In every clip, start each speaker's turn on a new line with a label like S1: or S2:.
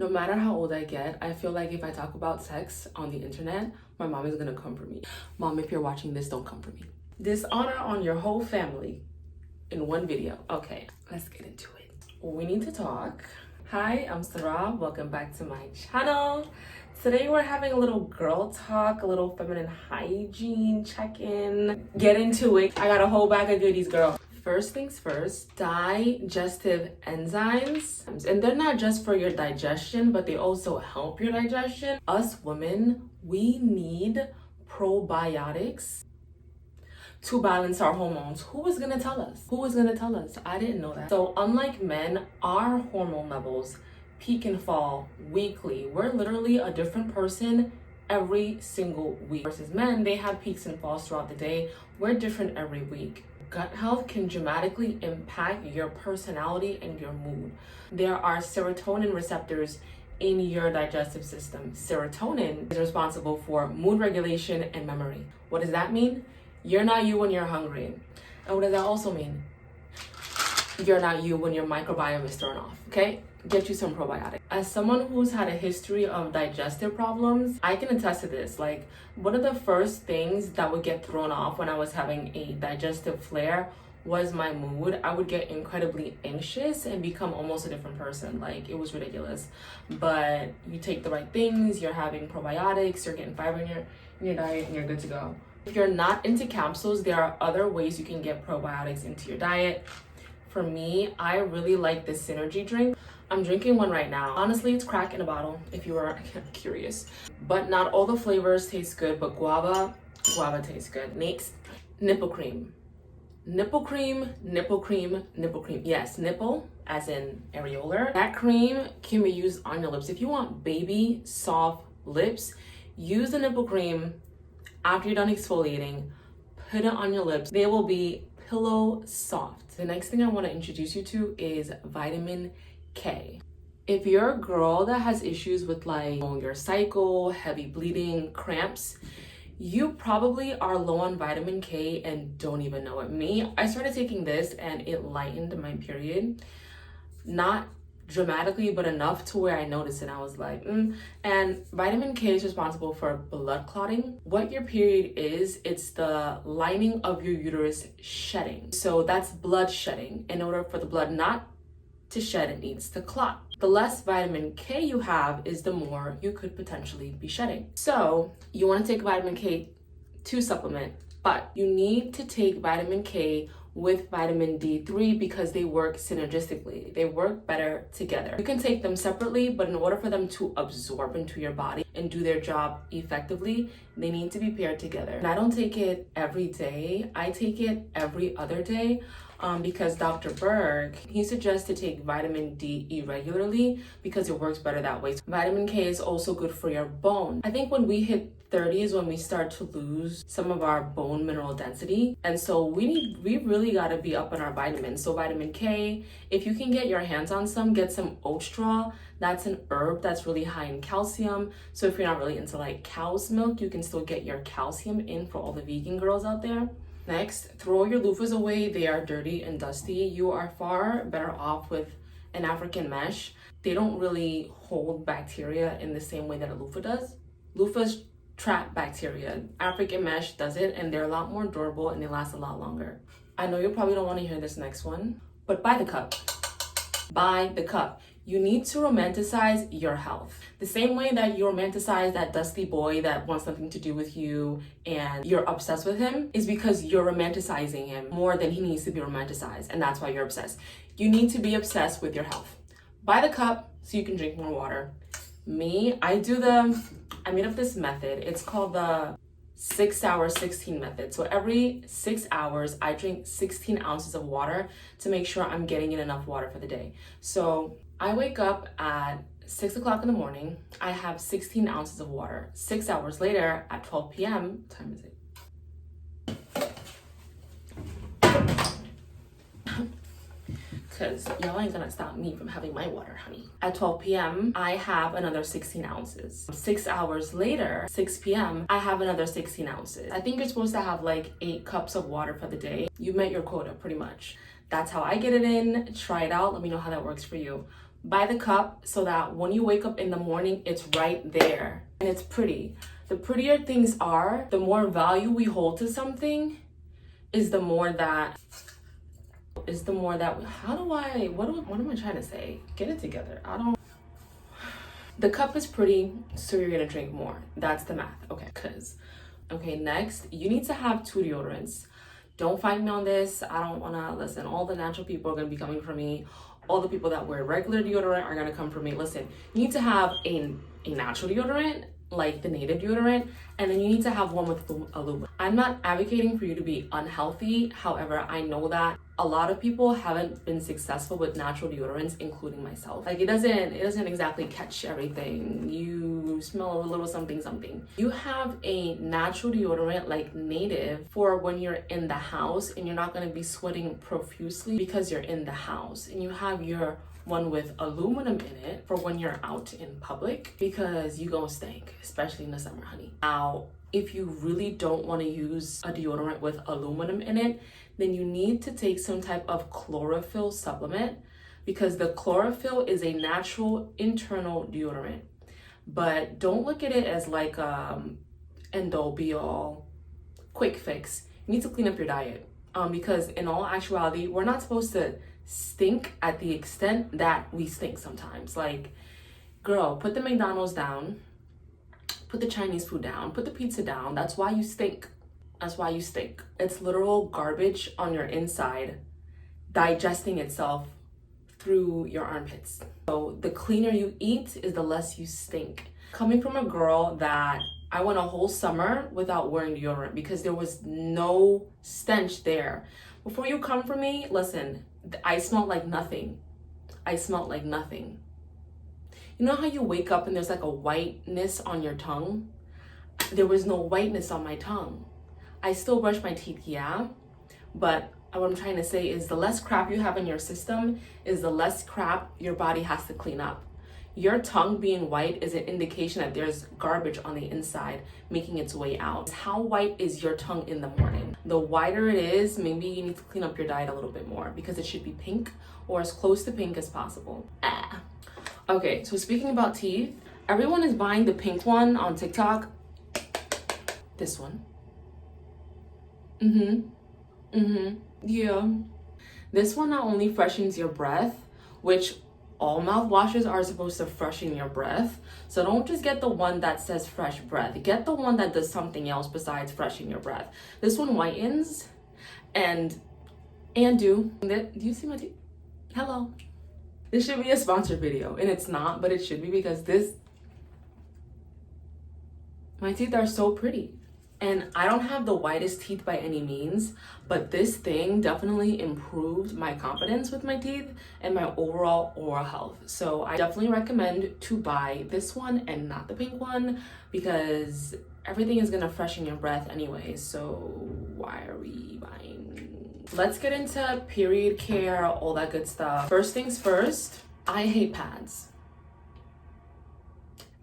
S1: No matter how old I get, I feel like if I talk about sex on the internet, my mom is gonna come for me. Mom, if you're watching this, don't come for me. Dishonor on your whole family in one video. Okay, let's get into it. We need to talk. Hi, I'm Sarah. Welcome back to my channel. Today we're having a little girl talk, a little feminine hygiene check-in. Get into it. I got a whole bag of goodies, girl. First things first, digestive enzymes. And they're not just for your digestion, but they also help your digestion. Us women, we need probiotics to balance our hormones. Who was gonna tell us? Who was gonna tell us? I didn't know that. So unlike men, our hormone levels peak and fall weekly. We're literally a different person every single week. Versus men, they have peaks and falls throughout the day. We're different every week. Gut health can dramatically impact your personality and your mood. There are serotonin receptors in your digestive system. Serotonin is responsible for mood regulation and memory. What does that mean? You're not you when you're hungry. And what does that also mean? You're not you when your microbiome is thrown off, okay? Get you some probiotics. As someone who's had a history of digestive problems, I can attest to this. Like, one of the first things that would get thrown off when I was having a digestive flare was my mood. I would get incredibly anxious and become almost a different person. Like, it was ridiculous. But you take the right things, you're having probiotics, you're getting fiber in your diet, and you're good to go. If you're not into capsules, there are other ways you can get probiotics into your diet. For me, I really like this Synergy drink. I'm drinking one right now. Honestly, it's crack in a bottle, if you are curious. But not all the flavors taste good, but guava tastes good. Next, nipple cream. Nipple cream, nipple cream, nipple cream. Yes, nipple, as in areolar. That cream can be used on your lips. If you want baby, soft lips, use the nipple cream after you're done exfoliating. Put it on your lips. They will be pillow soft. The next thing I want to introduce you to is vitamin K. If you're a girl that has issues with like your cycle, heavy bleeding, cramps, you probably are low on vitamin K and don't even know it. Me, I started taking this and it lightened my period. Not dramatically, but enough to where I noticed it. I was like, And vitamin K is responsible for blood clotting. What your period is, it's the lining of your uterus shedding. So that's blood shedding. In order for the blood not to shed, it needs to clot. The less vitamin K you have is the more you could potentially be shedding. So you want to take vitamin K to supplement, but you need to take vitamin K with vitamin D3 because they work synergistically. They work better together. You can take them separately, but in order for them to absorb into your body and do their job effectively, they need to be paired together. And I don't take it every day. I take it every other day because Dr. Berg, he suggests to take vitamin D irregularly because it works better that way. So vitamin K is also good for your bone. I think when we hit 30 is when we start to lose some of our bone mineral density, and so we really got to be up on our vitamins. So vitamin K, if you can get your hands on some, get some oat straw. That's an herb that's really high in calcium. So if you're not really into like cow's milk, you can still get your calcium in for all the vegan girls out there. Next, throw your loofahs away. They are dirty and dusty. You are far better off with an African mesh. They don't really hold bacteria in the same way that a loofah does. Loofahs trap bacteria. African mesh does it, and they're a lot more durable and they last a lot longer. I know you probably don't want to hear this next one, but buy the cup. Buy the cup. You need to romanticize your health. The same way that you romanticize that dusty boy that wants nothing to do with you and you're obsessed with him is because you're romanticizing him more than he needs to be romanticized, and that's why you're obsessed. You need to be obsessed with your health. Buy the cup so you can drink more water. Me, I made up this method. It's called the 6 hour 16 method. So every 6 hours, I drink 16 ounces of water to make sure I'm getting in enough water for the day. So I wake up at 6 o'clock in the morning. I have 16 ounces of water. 6 hours later at 12 p.m., what time is it? Because y'all ain't gonna stop me from having my water, honey. At 12 p.m., I have another 16 ounces. 6 hours later, 6 p.m., I have another 16 ounces. I think you're supposed to have like 8 cups of water for the day. You met your quota pretty much. That's how I get it in. Try it out. Let me know how that works for you. Buy the cup so that when you wake up in the morning, it's right there and it's pretty. The prettier things are, the more value we hold to something is the more that, what am I trying to say? Get it together. The cup is pretty, so you're gonna drink more. That's the math, okay, next, you need to have 2 deodorants. Don't fight me on this. I don't wanna listen. All the natural people are gonna be coming for me. All the people that wear regular deodorant are gonna come for me. Listen, you need to have a natural deodorant, like the native deodorant, and then you need to have one with aluminum. I'm not advocating for you to be unhealthy. However, I know that a lot of people haven't been successful with natural deodorants, including myself. Like it doesn't exactly catch everything. You smell a little something. You have a natural deodorant like native for when you're in the house and you're not gonna be sweating profusely because you're in the house. And you have your one with aluminum in it for when you're out in public because you gonna stink, especially in the summer, honey. Now, if you really don't want to use a deodorant with aluminum in it, then you need to take some type of chlorophyll supplement because the chlorophyll is a natural internal deodorant. But don't look at it as like end all be all quick fix. You need to clean up your diet because in all actuality, we're not supposed to stink at the extent that we stink sometimes. Like, girl, put the McDonald's down, put the Chinese food down, put the pizza down. That's why you stink. It's literal garbage on your inside digesting itself through your armpits. So the cleaner you eat is the less you stink. Coming from a girl that I went a whole summer without wearing deodorant because there was no stench there. Before you come for me, listen, I smelled like nothing. You know how you wake up and there's like a whiteness on your tongue? There was no whiteness on my tongue. I still brush my teeth, yeah, but what I'm trying to say is the less crap you have in your system is the less crap your body has to clean up. Your tongue being white is an indication that there's garbage on the inside making its way out. How white is your tongue in the morning? The whiter it is, maybe you need to clean up your diet a little bit more because it should be pink or as close to pink as possible. Okay, so speaking about teeth, everyone is buying the pink one on TikTok. This one. Yeah. This one not only freshens your breath, which all mouthwashes are supposed to freshen your breath. So don't just get the one that says fresh breath. Get the one that does something else besides freshen your breath. This one whitens and do you see my teeth? Hello. This should be a sponsored video and it's not, but it should be because my teeth are so pretty. And I don't have the whitest teeth by any means, but this thing definitely improved my confidence with my teeth and my overall oral health. So I definitely recommend to buy this one and not the pink one because everything is gonna freshen your breath anyway. So why are we buying? Let's get into period care, all that good stuff. First things first, I hate pads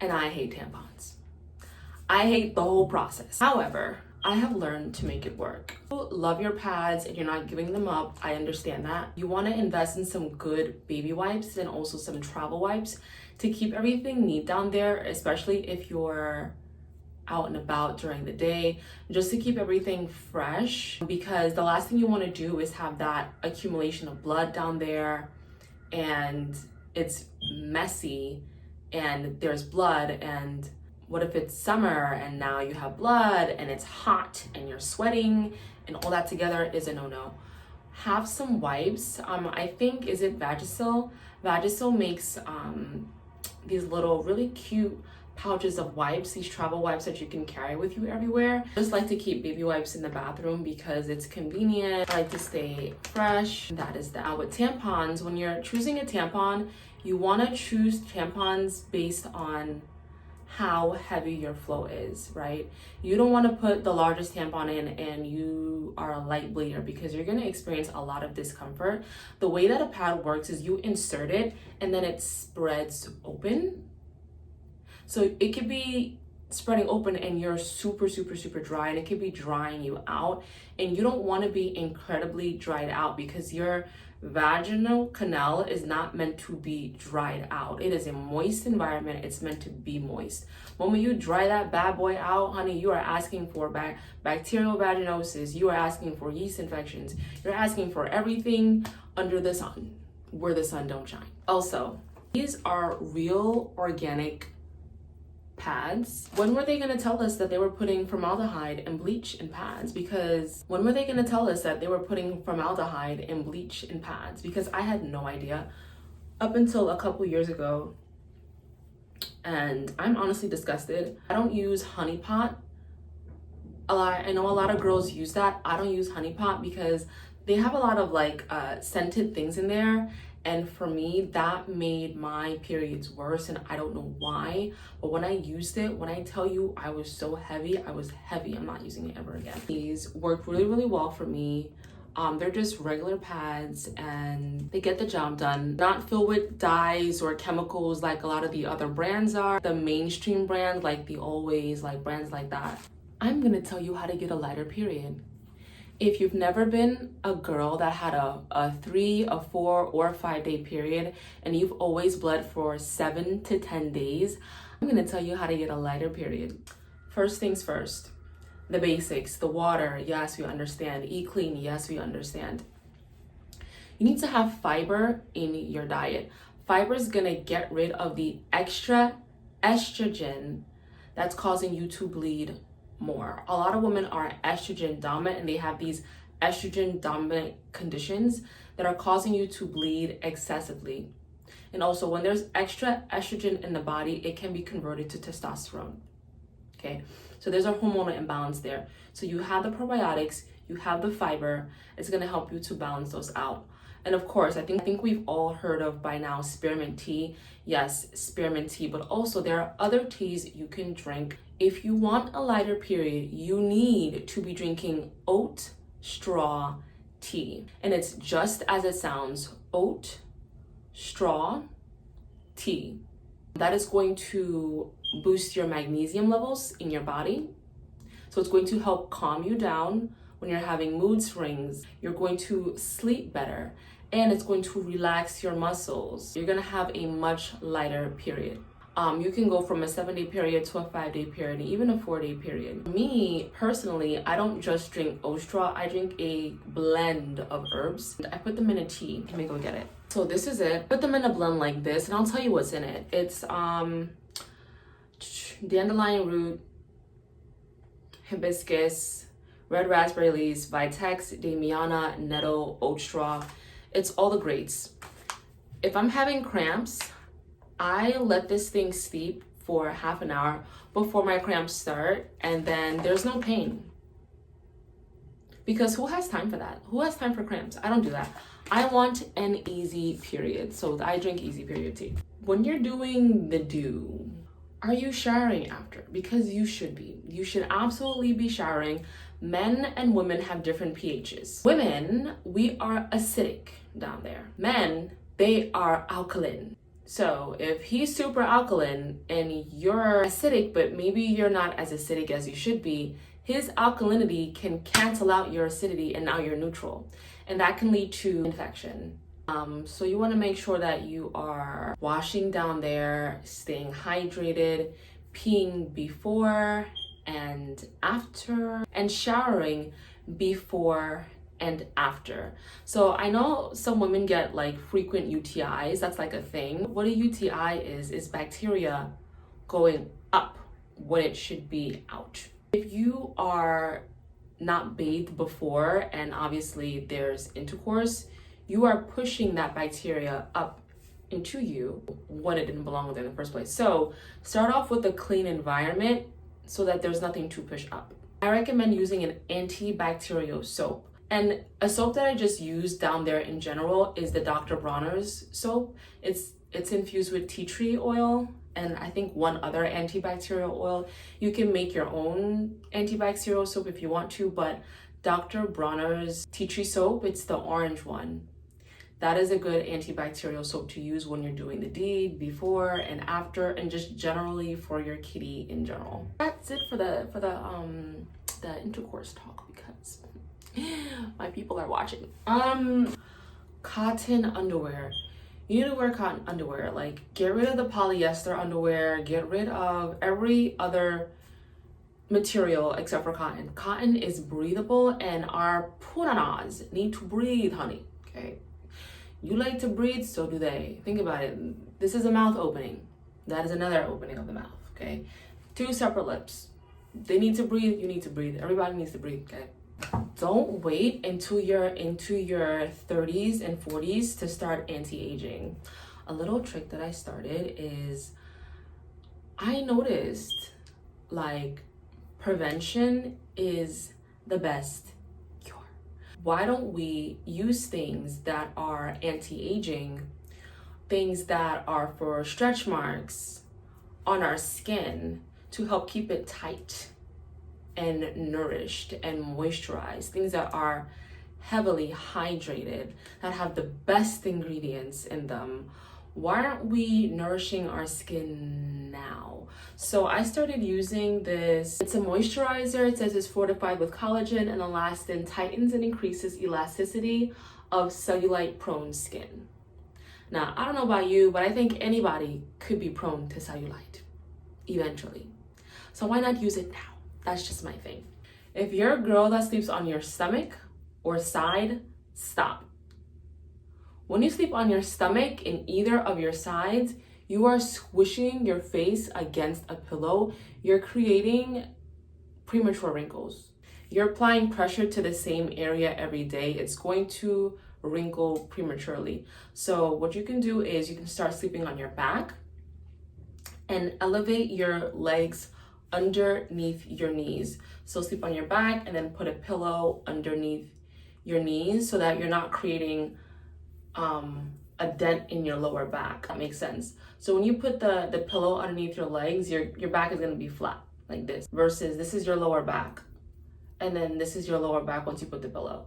S1: and I hate tampons. I hate the whole process. However, I have learned to make it work. Love your pads and you're not giving them up. I understand that. You want to invest in some good baby wipes and also some travel wipes to keep everything neat down there, especially if you're out and about during the day, just to keep everything fresh, because the last thing you want to do is have that accumulation of blood down there and it's messy and there's blood, and what if it's summer and now you have blood and it's hot and you're sweating and all that together is a no-no. Have some wipes. I think, is it Vagisil? Vagisil makes these little really cute pouches of wipes, these travel wipes that you can carry with you everywhere. I just like to keep baby wipes in the bathroom because it's convenient. I like to stay fresh. That is that. With tampons, when you're choosing a tampon, you want to choose tampons based on how heavy your flow is, right? You don't want to put the largest tampon in and you are a light bleeder because you're going to experience a lot of discomfort. The way that a pad works is you insert it and then it spreads open. So it could be spreading open and you're super dry, and it could be drying you out, and you don't want to be incredibly dried out because your vaginal canal is not meant to be dried out. It is a moist environment. It's meant to be moist. When you dry that bad boy out, honey, you are asking for bacterial vaginosis. You are asking for yeast infections. You're asking for everything under the sun where the sun don't shine. Also, these are real organic pads. When were they going to tell us that they were putting formaldehyde and bleach in pads? Because when were they going to tell us that they were putting formaldehyde and bleach in pads? Because I had no idea up until a couple years ago, and I'm honestly disgusted. I don't use honey pot a lot. I know a lot of girls use that. I don't use honey pot because they have a lot of like scented things in there. And for me, that made my periods worse, and I don't know why. But when I used it, when I tell you I was so heavy, I was heavy. I'm not using it ever again. These work really well for me. They're just regular pads and they get the job done. Not filled with dyes or chemicals like a lot of the other brands are. The mainstream brands like the Always, like brands like that. I'm gonna tell you how to get a lighter period. If you've never been a girl that had a 3, a 4, or a 5-day period, and you've always bled for 7 to 10 days, I'm gonna tell you how to get a lighter period. First things first, the basics, the water, yes, we understand. Eat clean, yes, we understand. You need to have fiber in your diet. Fiber is gonna get rid of the extra estrogen that's causing you to bleed more. A lot of women are estrogen dominant, and they have these estrogen dominant conditions that are causing you to bleed excessively. And also, when there's extra estrogen in the body, it can be converted to testosterone. Okay, so there's a hormonal imbalance there. So you have the probiotics, you have the fiber. It's going to help you to balance those out. And of course, I think we've all heard of by now spearmint tea. Yes, spearmint tea, but also there are other teas you can drink. If you want a lighter period, you need to be drinking oat straw tea. And it's just as it sounds, oat straw tea. That is going to boost your magnesium levels in your body. So it's going to help calm you down when you're having mood swings. You're going to sleep better, and it's going to relax your muscles. You're gonna have a much lighter period. You can go from a 7-day period to a 5-day period, even a 4-day period. Me, personally, I don't just drink oat straw, I drink a blend of herbs. I put them in a tea. Let me go get it. So this is it. Put them in a blend like this, and I'll tell you what's in it. It's dandelion root, hibiscus, red raspberry leaves, vitex, damiana, nettle, oat straw. It's all the greats. If I'm having cramps, I let this thing steep for half an hour before my cramps start, and then there's no pain. Because who has time for that? Who has time for cramps? I don't do that. I want an easy period, so I drink easy period tea. When you're doing the do, are you showering after? Because you should be. You should absolutely be showering. Men and women have different pHs. Women, we are acidic down there. Men, they are alkaline. So if he's super alkaline and you're acidic, but maybe you're not as acidic as you should be, his alkalinity can cancel out your acidity and now you're neutral. And that can lead to infection. So you want to make sure that you are washing down there, staying hydrated, peeing before and after, and showering before and after. So I know some women get like frequent UTIs. That's like a thing. What a UTI is bacteria going up when it should be out. If you are not bathed before and obviously there's intercourse, you are pushing that bacteria up into you when it didn't belong there in the first place. So start off with a clean environment so that there's nothing to push up. I recommend using an antibacterial soap. And a soap that I just use down there in general is the Dr. Bronner's soap. It's infused with tea tree oil and I think one other antibacterial oil. You can make your own antibacterial soap if you want to, but Dr. Bronner's tea tree soap, it's the orange one. That is a good antibacterial soap to use when you're doing the deed, before and after, and just generally for your kitty in general. That's it for the intercourse talk, because my people are watching. Cotton underwear. You need to wear cotton underwear. Like, get rid of the polyester underwear, get rid of every other material except for cotton. Cotton is breathable, and our punanas need to breathe, honey. Okay, you like to breathe, so do they. Think about it. This is a mouth opening. That is another opening of the mouth. Okay, two separate lips. They need to breathe. You need to breathe. Everybody needs to breathe. Okay. Don't wait until you're into your 30s and 40s to start anti-aging. A little trick that I started is, I noticed like prevention is the best cure. Why don't we use things that are anti-aging, things that are for stretch marks on our skin to help keep it tight and nourished and moisturized, things that are heavily hydrated, that have the best ingredients in them. Why aren't we nourishing our skin now? So I started using this. It's a moisturizer. It says it's fortified with collagen and elastin, tightens and increases elasticity of cellulite prone skin. Now, I don't know about you, but I think anybody could be prone to cellulite eventually. So why not use it now? That's just my thing. If you're a girl that sleeps on your stomach or side, stop. When you sleep on your stomach in either of your sides, you are squishing your face against a pillow. You're creating premature wrinkles. You're applying pressure to the same area every day. It's going to wrinkle prematurely. So what you can do is you can start sleeping on your back and elevate your legs underneath your knees. So sleep on your back and then put a pillow underneath your knees so that you're not creating a dent in your lower back. That makes sense. So when you put the pillow underneath your legs, your back is gonna be flat like this, versus this is your lower back. And then this is your lower back once you put the pillow.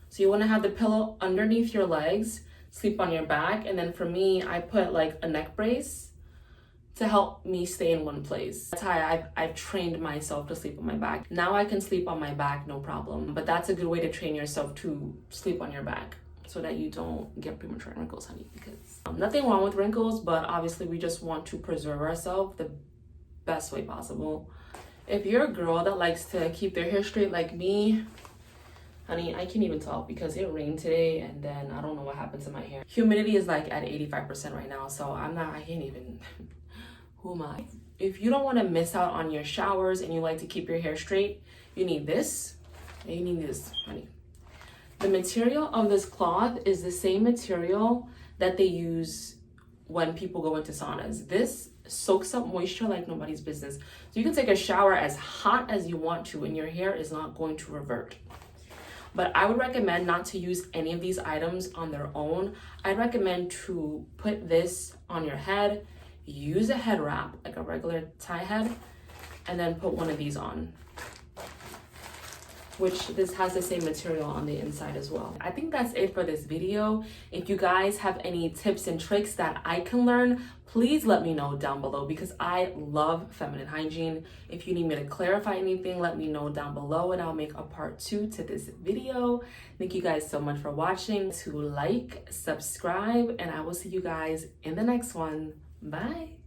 S1: So you wanna have the pillow underneath your legs, sleep on your back. And then for me, I put like a neck brace to help me stay in one place. That's how I've trained myself to sleep on my back. Now I can sleep on my back, no problem. But that's a good way to train yourself to sleep on your back so that you don't get premature wrinkles, honey. Because nothing wrong with wrinkles, but obviously we just want to preserve ourselves the best way possible. If you're a girl that likes to keep their hair straight like me, honey, I can't even talk because it rained today and then I don't know what happened to my hair. Humidity is like at 85% right now, so I can't even. Who am I? If you don't want to miss out on your showers and you like to keep your hair straight, you need this and you need this, honey. The material of this cloth is the same material that they use when people go into saunas. This soaks up moisture like nobody's business. So you can take a shower as hot as you want to and your hair is not going to revert. But I would recommend not to use any of these items on their own. I'd recommend to put this on your head, use a head wrap, like a regular tie head, and then put one of these on, which this has the same material on the inside as well. I think that's it for this video. If you guys have any tips and tricks that I can learn, please let me know down below because I love feminine hygiene. If you need me to clarify anything, let me know down below and I'll make a part 2 to this video. Thank you guys so much for watching. To like, subscribe, and I will see you guys in the next one. Bye.